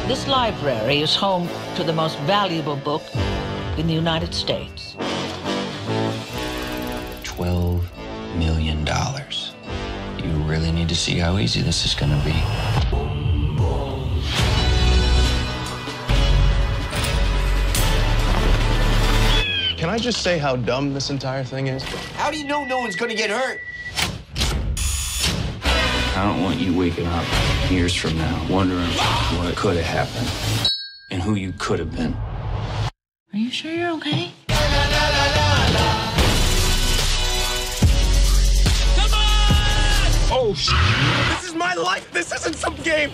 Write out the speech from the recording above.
This library is home to the most valuable book in the United States. $12 million. You really need to see how easy this is gonna be. Can I just say how dumb this entire thing is? How do you know no one's gonna get hurt? I don't want you waking up years from now wondering what could have happened and who you could have been. Are you sure you're okay? Oh, this is my life. This isn't some game.